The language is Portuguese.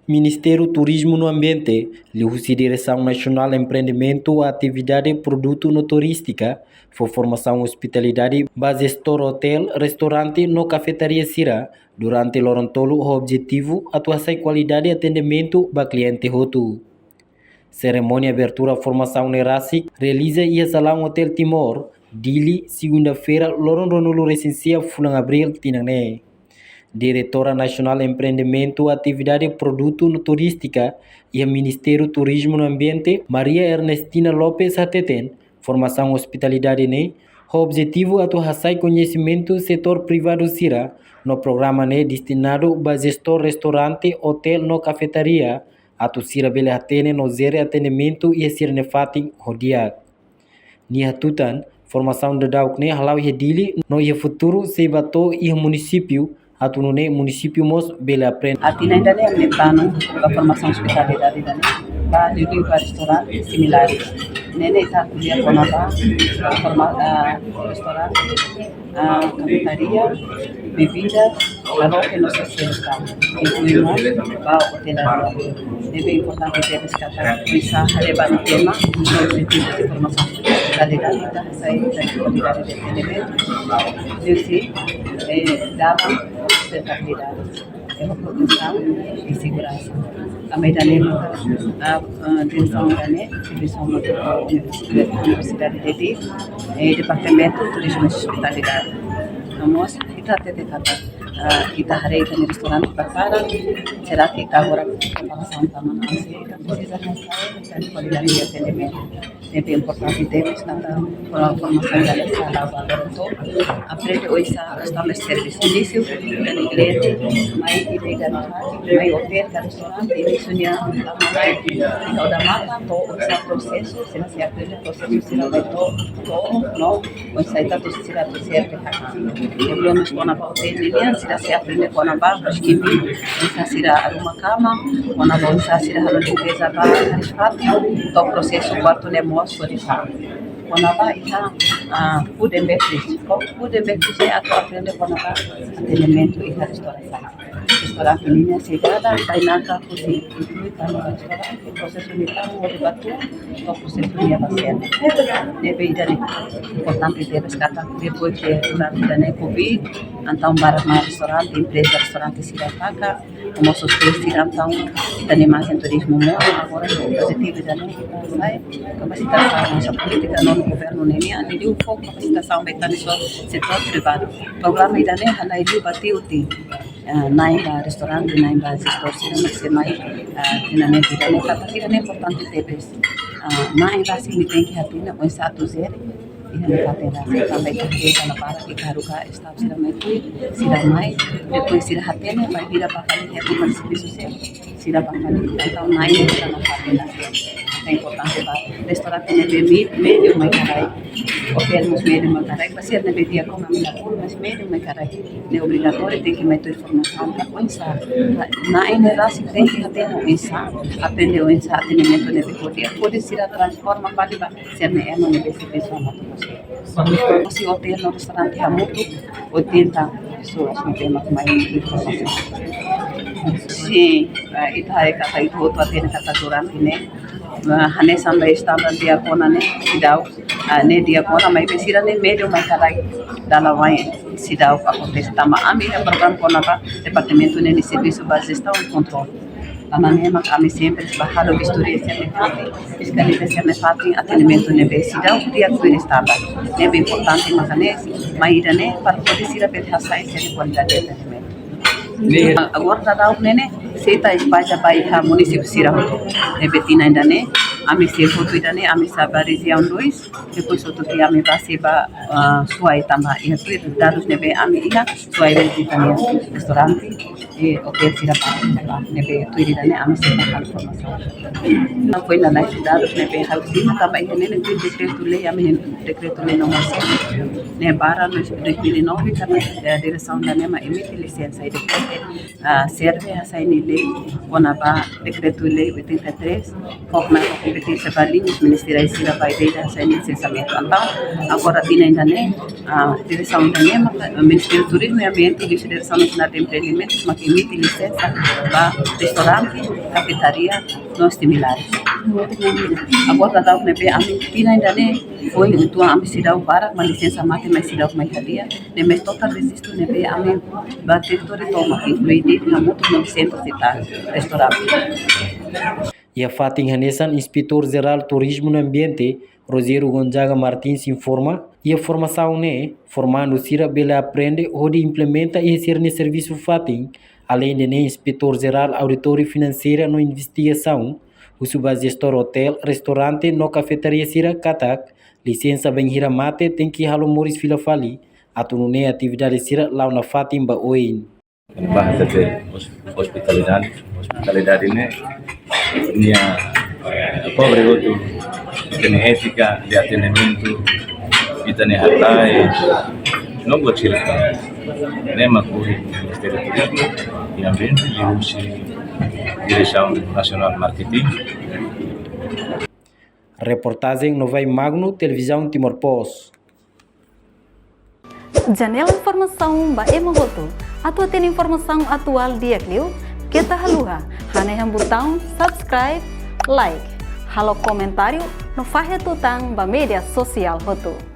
Ministério Turismo no Ambiente, Lihusi Direção Nacional Empreendimento, Atividade e Produto no Turística, for formação hospitalidade, base store hotel, restaurante no cafetaria Sira, durante Lorontolo o objetivo, atuação e qualidade de atendimento para cliente roto. Cerimônia abertura formação Nerasic, realiza e Salão Hotel Timor, Dili, segunda-feira, Lorontolo Recensia, Fulang Abril, Tinane. Diretora Nacional Empreendimento, Atividade e Produto no Turística e Ministério Turismo no Ambiente, Maria Ernestina Lopes Ateten, formação hospitalidade ne, o objetivo atuação e conhecimento setor privado Sira, no programa ne destinado a gestor restaurante, hotel no cafetaria, atu Sira bele atene no zero atendimento e sirnefating hodiak. Nia tutan, formação de daukne halau hedili no ia futuro sebato e município atu nune município mos bele aprende. Atina ainda é plano a formação hospitalidade da para livre para restaurantes similares. Nene está colher com a restaurante, cafetaria, bebidas, algo que não se está. Incluímos a hotelaria. É bem importante ter rescatar essa levar no tema no objetivo de formação hospitalidade da saída da qualidade de atendimento. Eu sim, dava sustentabilidade, é uma proteção e segurança. A medalha a direção da divisão da Universidade de Rio e Departamento de Turismo e Hospitalidade. Vamos kita kita hari ini restoran pasar, será que kita agora formação também kita precisa pensar em qualidade de atendimento. É bem importante termos nada formação da sala agora aprende hoje a estabelecer serviço início do cliente, mais ideia mais hotel da restaurante início a da mata todo esse processo se aprende o processo se vai todo não hoje está tudo se certo problemas com a hotel se aprende com a barra que se arruma cama com a bolsa se arruma limpeza para o processo quarto negócio de fato quando vai food and beverage é aprende com a atendimento e restaurante linha chegada vai na cozinha inclui para o restaurante processo de carro de batu o processo de abastecimento deve ir importante ter resgata depois da Covid então para o restaurante empresa restaurante se paga como sustento então tem mais em turismo agora o positivo da sai capacitação nossa política no governo nem ali o foco capacitação mecanismo setor privado programa da nem hala ele bateu tem naik restaurante naik gestor se mais tinha tidak kata tidak importante ter naik rasi tem que atina com satu zero e rasa também terkait na para ikaruka staff sila mai depois sila hatene vai vir para fazer para serviço sila para fazer então naik sila na hatena é importante para restaurante medio mai carai hotel nos medio mai carai pasir na dia com a minha mas medio mai carai é obrigatório tem que meter informação para começar na rasa tem que ter começar aprender o atendimento de pode ser transforma para ser não é serviço se hotel no restaurante há muito 80 pessoas não tem mais informação sim itu hai kata itu hotel kata durante né hane sampai estava dia kona né sidau né dia kona mai pesira né meio mai carai dalam vai sidau acontece tama ami é program kona pa departamento né de serviço base gestão e controle Amanhã kami sempre bahalo vistoria sempre fazem atendimento nebe sidau dia que estava é bem importante mas né para poder ser a perhação de qualidade de atendimento agora tá o nene seita espaço para o município Sira nebe tina ainda né ami se foto ainda né ami sabarizia dois depois outro que ami passe ba suai tama e tu dados nebe ami ia suai visitania restaurante e hotel Sira nebe tu ainda né ami se para informação não foi na dados nebe housing também nene tu decreto lei não né para no 2009 também a direção da NEMA emite licença e depois serve a sair lei com a decreto lei 83 forma PT Sebalinhos, Ministério da Paideira, sem licenciamento. Então, agora tem ainda a direção ainda o Ministério do Turismo e Ambiente e a Direção Nacional de Empreendimentos, mas que emite licença para restaurante, cafetaria, não similares. Agora dá o NP, a mim ainda foi então a mim se dá o para uma licença mate mais se dá uma cadeia, nem mais total resisto o NP a mim bater território toma, incluído na muito 900 e tal restaurante. E a Fatin Hanessan, Inspetor-Geral Turismo no Ambiente, Rosiero Gonzaga Martins informa, e a formação formando Sira Bela aprende onde implementa e exerce serviço Fatin, além de Inspetor-Geral Auditório Financeira no Investigação, o subgestor hotel, restaurante no cafetaria Sira Katak, licença Benhira Mate tem que halo Moris Filafali, atunune atividade Sira lá na Fatin Baoin. Bahasa de hospitalidade ini pobre goto tem ética de atendimento e tem hatai não vou tirar nem macuri Ministério do Turismo e Ambiente e Direção Nacional Marketing. Reportagem Novai Magno, Televisão Timor-Post. Janela Informação Baema Voto. Atua tem informação atual dia Clio. Kita haluha, haneham botão subscribe, like, halo comentário no faixa tutang ba media sosial Voto.